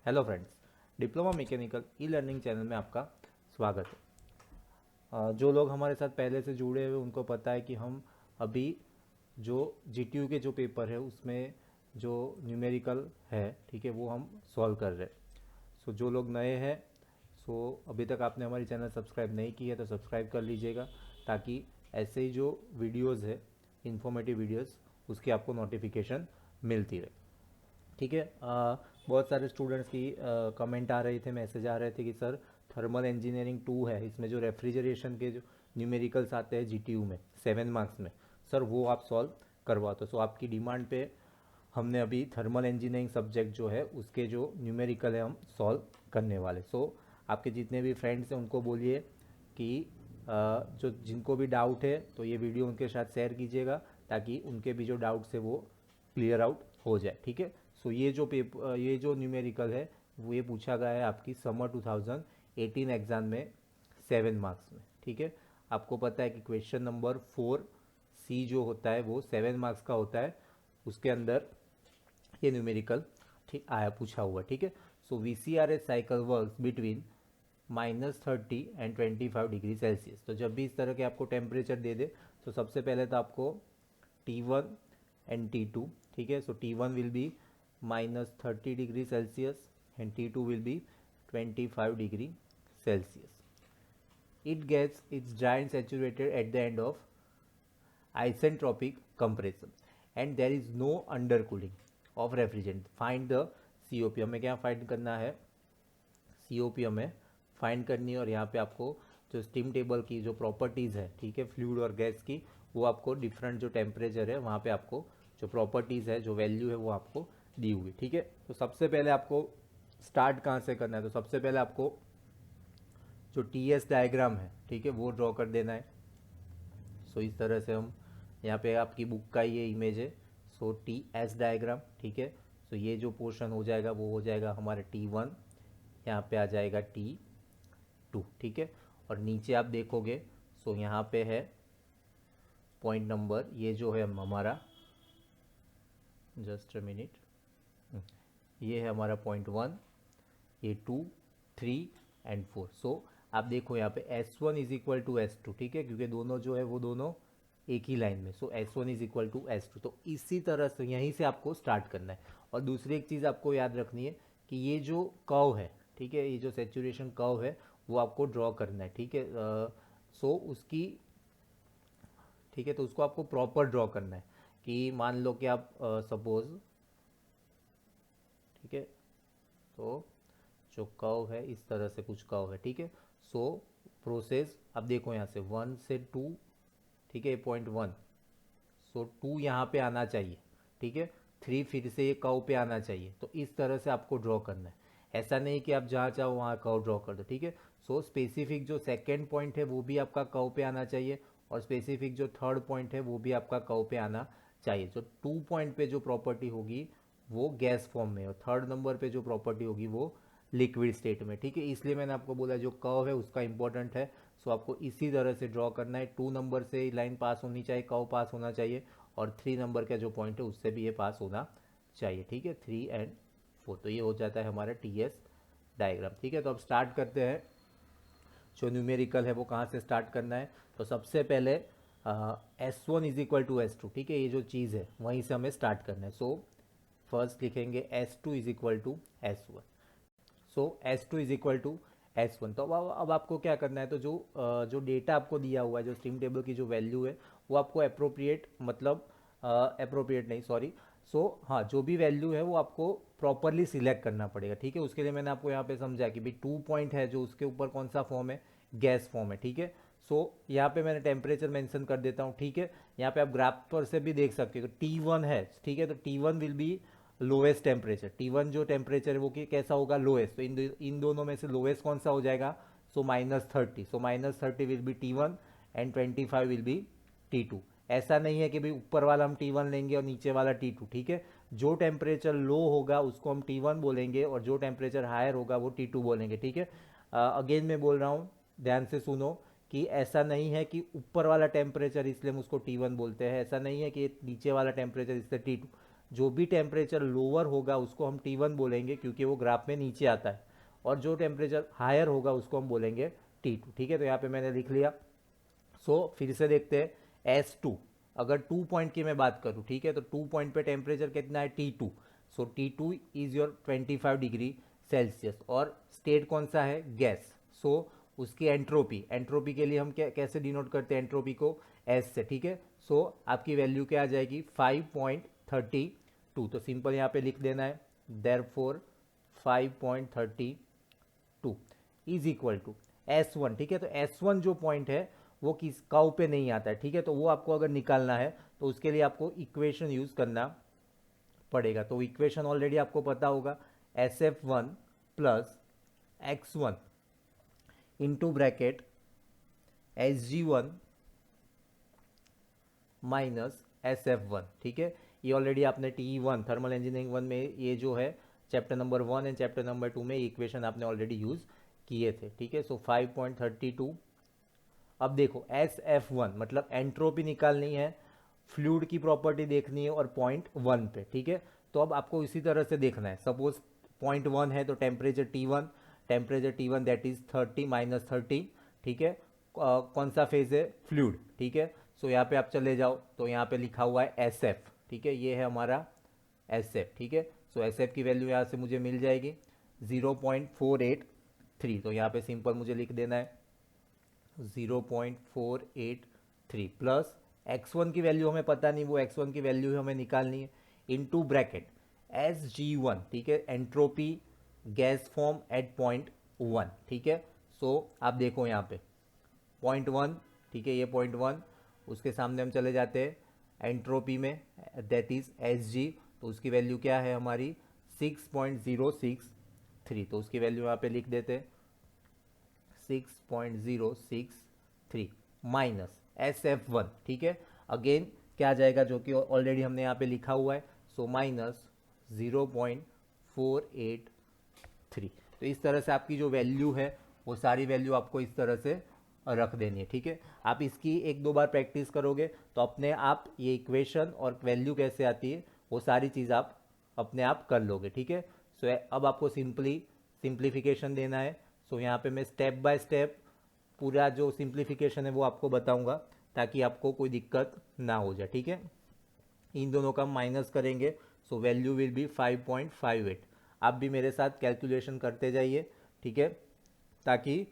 Hello friends, diploma mechanical e learning channel में आपका स्वागत है। जो लोग हमारे साथ पहले से जुड़े हुए उनको पता है कि हम अभी जो जीटीयू के जो पेपर है उसमें जो न्यूमेरिकल है, ठीक है, वो हम सॉल्व कर रहे हैं। सो जो लोग नए हैं, सो अभी तक आपने हमारी चैनल सब्सक्राइब नहीं की है तो सब्सक्राइब कर लीजिएगा, ताकि ऐसे ही जो वीडियोस है, इंफॉर्मेटिव वीडियोस, उसकी आपको नोटिफिकेशन मिलती रहे। ठीक है। बहुत सारे स्टूडेंट्स की कमेंट आ रहे थे, मैसेज आ रहे थे कि सर थर्मल इंजीनियरिंग 2 है, इसमें जो रेफ्रिजरेशन के जो न्यूमेरिकल्स आते हैं जीटीयू में 7 मार्क्स में, सर वो आप सॉल्व करवा दो। सो आपकी डिमांड पे हमने अभी थर्मल इंजीनियरिंग सब्जेक्ट जो है उसके जो न्यूमेरिकल है हम सॉल्व करने वाले। सो आपके जितने भी फ्रेंड्स हैं उनको बोलिए कि जो जिनको भी डाउट है तो ये वीडियो उनके साथ शेयर कीजिएगा, ताकि उनके भी जो डाउट्स है वो क्लियर आउट हो जाए। ठीक है। सो ये जो न्यूमेरिकल है वो ये पूछा गया है आपकी समर 2018 एग्जाम में 7 मार्क्स में। ठीक है। आपको पता है कि क्वेश्चन नंबर 4C जो होता है वो 7 मार्क्स का होता है, उसके अंदर ये न्यूमेरिकल ठीक आया पूछा हुआ। ठीक है। सो VCRS cycle works between -30 and 25 degree Celsius. तो जब भी इस तरह के आपको टेम्परेचर दे दे तो सबसे पहले तो आपको T1 एंड T2, ठीक है। सो T1 will be -30 degree Celsius and T2 will be 25 degree Celsius. It gets its giant saturated at the end of isentropic compression and there is no undercooling of refrigerant. Find the COP. हमें क्या find करना है? COP हमें find करनी है, और यहाँ पे आपको जो स्टीम टेबल की जो प्रॉपर्टीज़ है, ठीक है, फ्लूइड और गैस की, वो आपको डिफरेंट जो टेम्परेचर है वहाँ पे आपको जो प्रॉपर्टीज़ है, जो वैल्यू है, वो आपको दी हुई। ठीक है। तो सबसे पहले आपको स्टार्ट कहाँ से करना है? तो सबसे पहले आपको जो TS डायग्राम है, ठीक है, वो ड्रॉ कर देना है। सो इस तरह से हम यहाँ पे आपकी बुक का ये इमेज है। सो TS डायग्राम, ठीक है। सो ये जो पोर्शन हो जाएगा वो हो जाएगा हमारा T1, यहाँ पे आ जाएगा T2, ठीक है। और नीचे आप देखोगे, सो यहाँ पे है पॉइंट नंबर, ये जो है हमारा, जस्ट अ मिनट, ये है हमारा पॉइंट 1, ये 2, 3 एंड 4। सो आप देखो यहाँ पे S1 is equal to S2, ठीक है, क्योंकि दोनों जो है वो दोनों एक ही लाइन में। So S1 is equal to S2। तो इसी तरह से यहीं से आपको स्टार्ट करना है। और दूसरी एक चीज़ आपको याद रखनी है कि ये जो कर्व है, ठीक है, ये जो सेचुरेशन कर्व है वो आपको ड्रॉ करना है। ठीक है। सो उसकी, ठीक है, तो उसको आपको प्रॉपर ड्रॉ करना है। कि मान लो कि आप सपोज, ठीक है, तो जो कर्व है इस तरह से कुछ कर्व है, ठीक है। सो प्रोसेस, अब देखो यहाँ से 1 से 2, ठीक है, पॉइंट 1। सो 2 यहाँ पे आना चाहिए, ठीक है। 3 फिर से ये कर्व पे आना चाहिए। तो इस तरह से आपको ड्रॉ करना है। ऐसा नहीं कि आप जहाँ चाहो वहाँ कर्व ड्रॉ कर दो, ठीक है। सो स्पेसिफिक जो सेकेंड पॉइंट है वो भी आपका कर्व पे आना चाहिए, और स्पेसिफिक जो थर्ड पॉइंट है वो भी आपका कर्व पे आना चाहिए। जो 2 पॉइंट पे जो प्रॉपर्टी होगी वो गैस फॉर्म में, और थर्ड नंबर पे जो प्रॉपर्टी होगी वो लिक्विड स्टेट में, ठीक है। इसलिए मैंने आपको बोला जो कर्व है उसका इंपॉर्टेंट है। सो आपको इसी तरह से ड्रॉ करना है। 2 नंबर से लाइन पास होनी चाहिए, कर्व पास होना चाहिए, और 3 नंबर का जो पॉइंट है उससे भी ये पास होना चाहिए, ठीक है, 3 एंड 4। तो ये हो जाता है हमारा TS डायग्राम। ठीक है। तो अब स्टार्ट करते हैं। जो न्यूमेरिकल है वो कहाँ से स्टार्ट करना है? तो सबसे पहले S1 is equal to S2, ठीक है, ये जो चीज़ है वहीं से हमें स्टार्ट करना है। सो फर्स्ट लिखेंगे S2 is equal to S1। So S2 is equal to S1। तो अब आपको क्या करना है? तो जो डेटा आपको दिया हुआ है, जो स्ट्रीम टेबल की जो वैल्यू है वो आपको अप्रोप्रिएट, मतलब अप्रोप्रिएट नहीं, सॉरी। सो हाँ, जो भी वैल्यू है वो आपको प्रॉपरली सिलेक्ट करना पड़ेगा, ठीक है। उसके लिए मैंने आपको यहाँ पे समझा कि भाई 2 पॉइंट है जो उसके ऊपर कौन सा फॉर्म है, गैस फॉर्म है, ठीक है। सो यहाँ पे मैंने टेम्परेचर मेंशन कर देता हूँ, ठीक है। यहाँ पे आप ग्राफ पर से भी देख सकते हो T1 है, ठीक है। तो T1 will be lowest temperature. T1 जो टेम्परेचर है वो कैसा होगा? लोएस्ट। तो इन दोनों में से लोएस्ट कौन सा हो जाएगा? सो -30। सो -30 will be T1 and 25 will be T2। ऐसा नहीं है कि भाई ऊपर वाला हम T1 लेंगे और नीचे वाला T2, ठीक है। जो टेम्परेचर लो होगा उसको हम T1 बोलेंगे, और जो टेम्परेचर हायर होगा वो T2 बोलेंगे, ठीक है। अगेन मैं बोल रहा हूँ, ध्यान से सुनो, कि ऐसा नहीं है कि ऊपर वाला टेम्परेचर इसलिए हम उसको T1 बोलते हैं, ऐसा नहीं है कि नीचे वाला टेम्परेचर इसलिए T2। जो भी टेम्परेचर लोअर होगा उसको हम T1 बोलेंगे क्योंकि वो ग्राफ में नीचे आता है, और जो टेम्परेचर हायर होगा उसको हम बोलेंगे T2। ठीक है, तो यहाँ पे मैंने लिख लिया। फिर से देखते हैं S2, अगर 2 पॉइंट की मैं बात करूँ, ठीक है, तो 2 पॉइंट पे टेम्परेचर कितना है T2। T2 is your 25 degree Celsius, और स्टेट कौन सा है, गैस। उसकी एंट्रोपी, एंट्रोपी के लिए हम कैसे डिनोट करते हैं एंट्रोपी को, एस से। ठीक है, आपकी वैल्यू क्या आ जाएगी 5.32। तो सिंपल यहाँ पे लिख देना है, therefore 5.32 is equal to S1। ठीक है, तो S1 जो पॉइंट है वो किस काउ पे नहीं आता है। ठीक है, तो वो आपको अगर निकालना है तो उसके लिए आपको इक्वेशन यूज करना पड़ेगा। तो इक्वेशन ऑलरेडी आपको पता होगा, SF1 plus X1 into bracket SG1 minus SF1। ठीक है, ये ऑलरेडी आपने TE1 थर्मल इंजीनियरिंग 1 में, ये जो है chapter number 1 and chapter number 2 में इक्वेशन आपने ऑलरेडी यूज़ किए थे। ठीक है, 5.32। अब देखो SF1 मतलब एंट्रोपी निकालनी है, फ्लूइड की प्रॉपर्टी देखनी है, और पॉइंट 1 पे। ठीक है, तो अब आपको इसी तरह से देखना है। सपोज पॉइंट 1 है तो टेम्परेचर T1 दैट इज 30 - 30। ठीक है, कौन सा फेज है, फ्लूइड। ठीक है, यहाँ पे आप चले जाओ तो यहाँ पे लिखा हुआ है SF। ठीक है, ये है हमारा SF। ठीक है, SF की वैल्यू यहाँ से मुझे मिल जाएगी 0.483। तो यहाँ पे सिंपल मुझे लिख देना है 0.483 प्लस X1 की वैल्यू हमें पता नहीं, वो X1 की वैल्यू हमें निकालनी है, इनटू ब्रैकेट SG1। ठीक है, entropy gas form at point 1। ठीक है, आप देखो यहाँ पे पॉइंट 1। ठीक है, ये पॉइंट 1, उसके सामने हम चले जाते हैं एंट्रोपी में, दैट इज SG। तो उसकी वैल्यू क्या है हमारी 6.063। तो उसकी वैल्यू यहाँ पे लिख देते हैं 6.063 माइनस SF1। ठीक है, अगेन क्या आ जाएगा, जो कि ऑलरेडी हमने यहाँ पे लिखा हुआ है, माइनस 0.483। तो इस तरह से आपकी जो वैल्यू है वो सारी वैल्यू आपको इस तरह से रख देनी है। ठीक है, आप इसकी एक दो बार प्रैक्टिस करोगे तो अपने आप ये इक्वेशन और वैल्यू कैसे आती है वो सारी चीज़ आप अपने आप कर लोगे। ठीक है, अब आपको सिंप्लीफिकेशन देना है। यहाँ पे मैं स्टेप बाय स्टेप पूरा जो सिंप्लीफिकेशन है वो आपको बताऊंगा ताकि आपको कोई दिक्कत ना हो जाए। ठीक है, इन दोनों का माइनस करेंगे, वैल्यू विल बी 5.58। आप भी मेरे साथ कैलकुलेशन करते जाइए। ठीक है, ताकि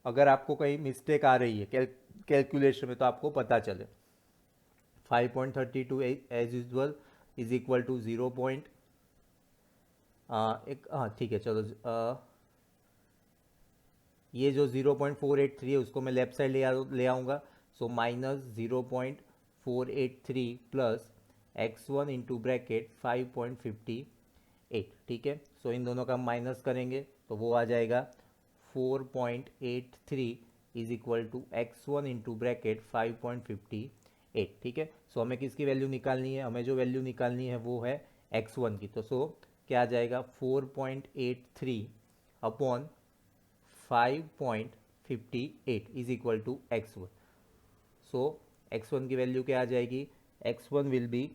अगर आपको कहीं मिस्टेक आ रही है कैलकुलेशन में तो आपको पता चले। 5.32 as usual is equal to 0. हाँ ठीक है, चलो ये जो 0.483 है उसको मैं लेफ्ट साइड ले आऊँगा। Minus 0.483 plus X1 into bracket 5.58। ठीक है, इन दोनों का माइनस करेंगे तो वो आ जाएगा 4.83 is equal to X1 into bracket 5.58। ठीक है, हमें किसकी वैल्यू निकालनी है, हमें जो वैल्यू निकालनी है वो है X1 की। तो क्या आ जाएगा 4.83 upon 5.58 is equal to X1। X1 की वैल्यू क्या आ जाएगी, X1 विल बी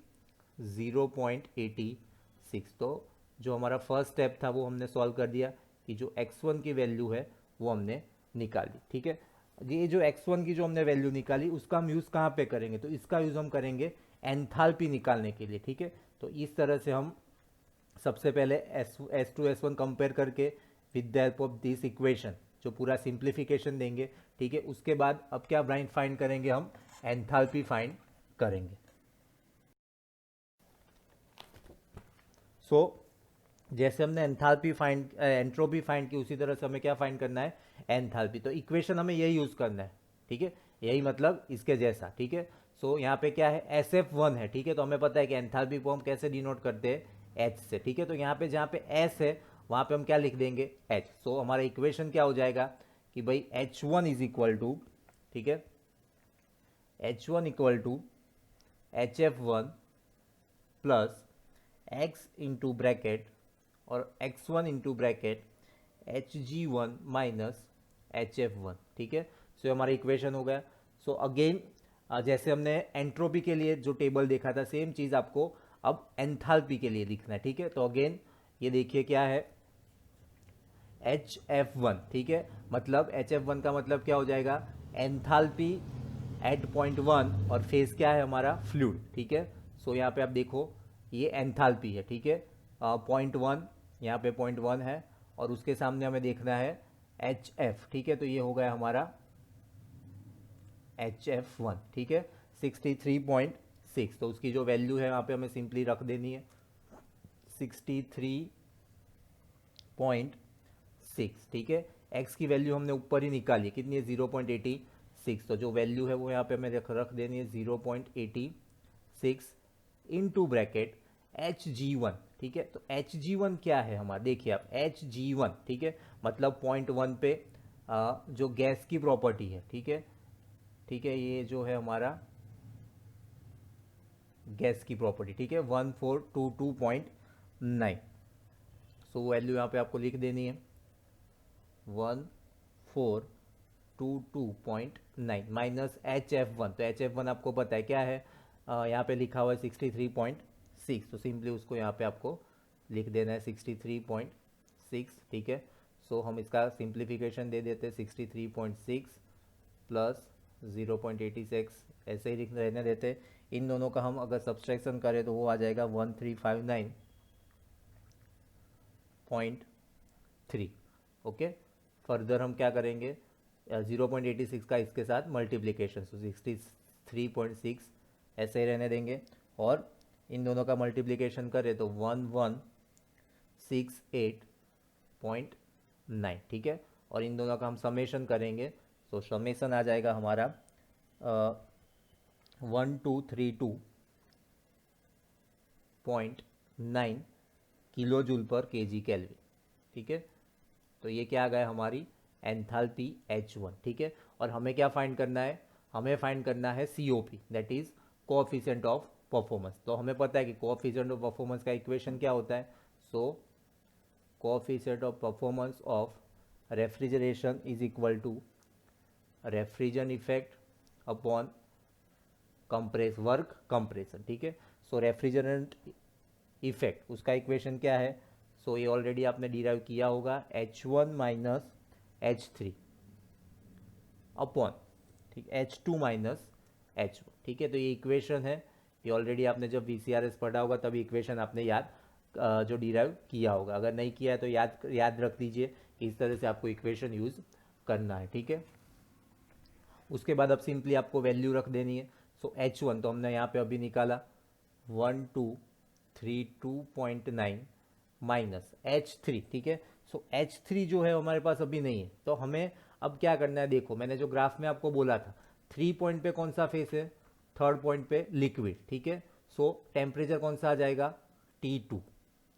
0.86। तो जो हमारा फर्स्ट स्टेप था वो हमने सॉल्व कर दिया कि जो X1 की वैल्यू है वो हमने निकाली। ठीक है, ये जो X1 की जो हमने वैल्यू निकाली उसका हम यूज़ कहाँ पे करेंगे, तो इसका यूज़ हम करेंगे एंथैल्पी निकालने के लिए। ठीक है, तो इस तरह से हम सबसे पहले S2 S1 कंपेयर करके with the help of this equation जो पूरा सिंप्लीफिकेशन देंगे। ठीक है, उसके बाद अब क्या फाइंड करेंगे, हम एंथैल्पी फाइंड करेंगे। जैसे हमने एंट्रोपी फाइंड की उसी तरह से हमें क्या फाइंड करना है, एंथैल्पी। तो इक्वेशन हमें यही यूज करना है। ठीक है, यही मतलब इसके जैसा। ठीक है, यहाँ पे क्या है, SF1 है। ठीक है, तो हमें पता है कि एंथैल्पी को हम कैसे डिनोट करते हैं, H से। ठीक है, तो यहाँ पे जहाँ पे S है वहाँ पे हम क्या लिख देंगे, H। हमारा इक्वेशन क्या हो जाएगा कि भाई H1 इज इक्वल टू, ठीक है, H1 equal to HF1 plus X into bracket और X1 into bracket Hg1 minus HF1। ठीक है, हमारा इक्वेशन हो गया। अगेन जैसे हमने एंट्रोपी के लिए जो टेबल देखा था सेम चीज़ आपको अब एंथैल्पी के लिए लिखना है, ठीक है। तो अगेन ये देखिए क्या है, HF1, ठीक है। मतलब HF1 का मतलब क्या हो जाएगा, एंथैल्पी एट पॉइंट 1, और फेज क्या है हमारा, फ्लूइड, ठीक है। सो यहाँ पे आप देखो ये एंथैल्पी है, ठीक है। पॉइंट 1, यहाँ पे पॉइंट 1 है, और उसके सामने हमें देखना है HF, ठीक है। तो ये हो गया हमारा HF1, ठीक है, 63.6। तो उसकी जो वैल्यू है यहाँ पे हमें सिंपली रख देनी है 63.6, ठीक है। एक्स की वैल्यू हमने ऊपर ही निकाली, कितनी है, 0.86। तो जो वैल्यू है वो यहाँ पे हमें रख देनी है 0.86 इंटू ब्रैकेट Hg1, ठीक है। तो Hg1 क्या है हमारा, देखिए आप Hg1, ठीक है, मतलब पॉइंट 1 पे जो गैस की प्रॉपर्टी है, ठीक है, ठीक है, ये जो है हमारा गैस की प्रॉपर्टी, ठीक है, 1422.9। सो वैल्यू यहाँ पे आपको लिख देनी है 1422.9 माइनस HF1। तो HF1 आपको पता है क्या है, यहाँ पे लिखा हुआ है 63.6। तो सिंपली उसको यहाँ पे आपको लिख देना है 63.6, ठीक है। सो हम इसका सिंप्लीफिकेशन दे देते हैं 63.6 प्लस 0.86, ऐसे ही लिख रहने देते। इन दोनों का हम अगर सब्सट्रैक्शन करें तो वो आ जाएगा 1359.3। ओके, फर्दर हम क्या करेंगे, 0.86 का इसके साथ मल्टीप्लिकेशन, तो 63.6 ऐसे ही रहने देंगे, और इन दोनों का मल्टीप्लिकेशन करें तो 1168.9, ठीक है। और इन दोनों का हम समेशन करेंगे, तो समेशन आ जाएगा हमारा 1232.9 किलो जूल पर केजी केल्विन, ठीक है। तो ये क्या आ गया हमारी एंथैल्पी H1, ठीक है। और हमें क्या फाइंड करना है, हमें फाइंड करना है COP, that is coefficient of performance. तो हमें पता है कि कोएफिशिएंट ऑफ परफॉर्मेंस का इक्वेशन क्या होता है, so coefficient of performance of refrigeration is equal to refrigeration effect upon compress work compression, ठीक है। सो रेफ्रिजरेंट इफेक्ट उसका इक्वेशन क्या है, सो ये ऑलरेडी आपने डिराइव किया होगा, H1 माइनस H3 अपॉन, ठीक, H2 माइनस H1, ठीक है। तो ये इक्वेशन है, ये ऑलरेडी आपने जब VCRS पढ़ा होगा तभी इक्वेशन आपने याद जो डिराइव किया होगा। अगर नहीं किया है तो याद रख दीजिए कि इस तरह से आपको इक्वेशन यूज़ करना है, ठीक है। उसके बाद अब सिंपली आपको वैल्यू रख देनी है। सो H1 तो हमने यहाँ पे अभी निकाला 1232.9 माइनस H3, ठीक है। सो H3 जो है हमारे पास अभी नहीं है, तो हमें अब क्या करना है, देखो मैंने जो ग्राफ में आपको बोला था 3 पॉइंट पे कौन सा फेस है, थर्ड पॉइंट पे लिक्विड, ठीक है। सो टेम्परेचर कौन सा आ जाएगा, T2,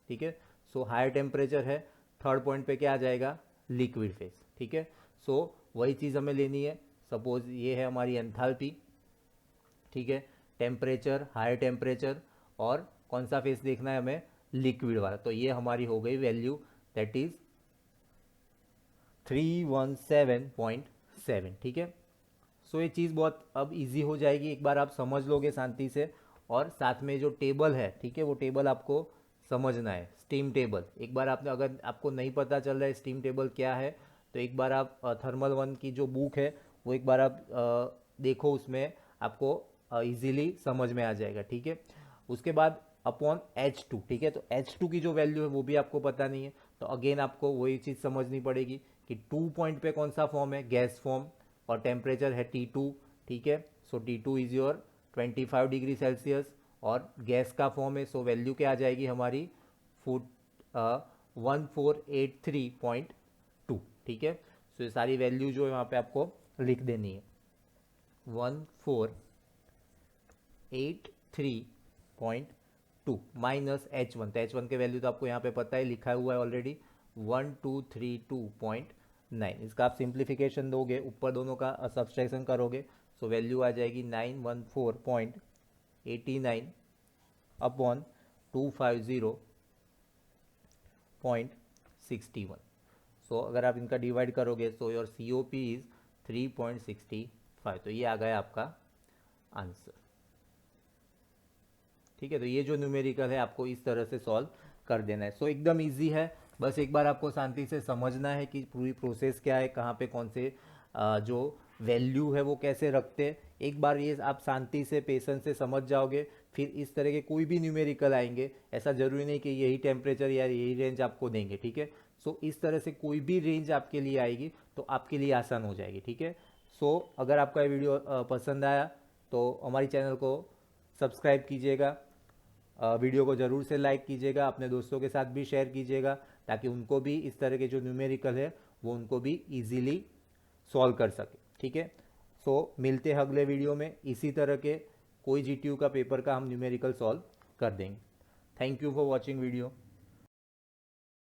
ठीक है। सो हायर टेम्परेचर है, थर्ड पॉइंट पे क्या आ जाएगा, लिक्विड फेस, ठीक है। सो वही चीज़ हमें लेनी है, सपोज ये है हमारी एंथैल्पी, ठीक है, टेम्परेचर, हायर टेम्परेचर, और कौन सा फेस देखना है हमें, लिक्विड वाला। तो ये हमारी हो गई वैल्यू, दैट इज 317.7, ठीक है। सो ये चीज़ बहुत अब इजी हो जाएगी, एक बार आप समझ लोगे शांति से। और साथ में जो टेबल है, ठीक है, वो टेबल आपको समझना है, स्टीम टेबल। एक बार आपने, अगर आपको नहीं पता चल रहा है स्टीम टेबल क्या है, तो एक बार आप थर्मल वन की जो बुक है वो एक बार आप देखो, उसमें आपको इजीली समझ में आ जाएगा, ठीक है। उसके बाद अपॉन H2, ठीक है। तो H2 की जो वैल्यू है वो भी आपको पता नहीं है, तो अगेन आपको वही चीज़ समझनी पड़ेगी कि 2 पॉइंट पे कौन सा फॉर्म है, गैस फॉर्म, और टेम्परेचर है T2, ठीक है। सो T2 is your 25 degree Celsius, और गैस का फॉर्म है, सो वैल्यू क्या आ जाएगी हमारी 1483.2, ठीक है। सो ये सारी वैल्यू जो है वहाँ पे आपको लिख देनी है, 1483.2 माइनस H1। तो H1 के वैल्यू तो आपको यहाँ पे पता है, लिखा हुआ है ऑलरेडी 1232.9। इसका आप सिंप्लीफिकेशन दोगे, ऊपर दोनों का सब्सट्रैक्शन करोगे, सो वैल्यू आ जाएगी 914.89 अपॉन 250.61। सो अगर आप इनका डिवाइड करोगे, सो योर COP इज 3.65। तो ये आ गया आपका आंसर। ठीक है, तो ये जो न्यूमेरिकल है आपको इस तरह से सॉल्व कर देना है। सो एकदम इजी है, बस एक बार आपको शांति से समझना है कि पूरी प्रोसेस क्या है, कहाँ पे कौन से जो वैल्यू है वो कैसे रखते हैं। एक बार ये आप शांति से पेशेंस से समझ जाओगे, फिर इस तरह के कोई भी न्यूमेरिकल आएंगे, ऐसा ज़रूरी नहीं कि यही टेम्परेचर या यही रेंज आपको देंगे, ठीक है। सो इस तरह से कोई भी रेंज आपके लिए आएगी तो आपके लिए आसान हो जाएगी, ठीक है। सो अगर आपका ये वीडियो पसंद आया तो हमारी चैनल को सब्सक्राइब कीजिएगा, वीडियो को ज़रूर से लाइक कीजिएगा, अपने दोस्तों के साथ भी शेयर कीजिएगा, ताकि उनको भी इस तरह के जो न्यूमेरिकल है वो उनको भी इजीली सॉल्व कर सके, ठीक है। सो मिलते हैं अगले वीडियो में, इसी तरह के कोई जीटीयू का पेपर का हम न्यूमेरिकल सॉल्व कर देंगे। Thank you for watching video.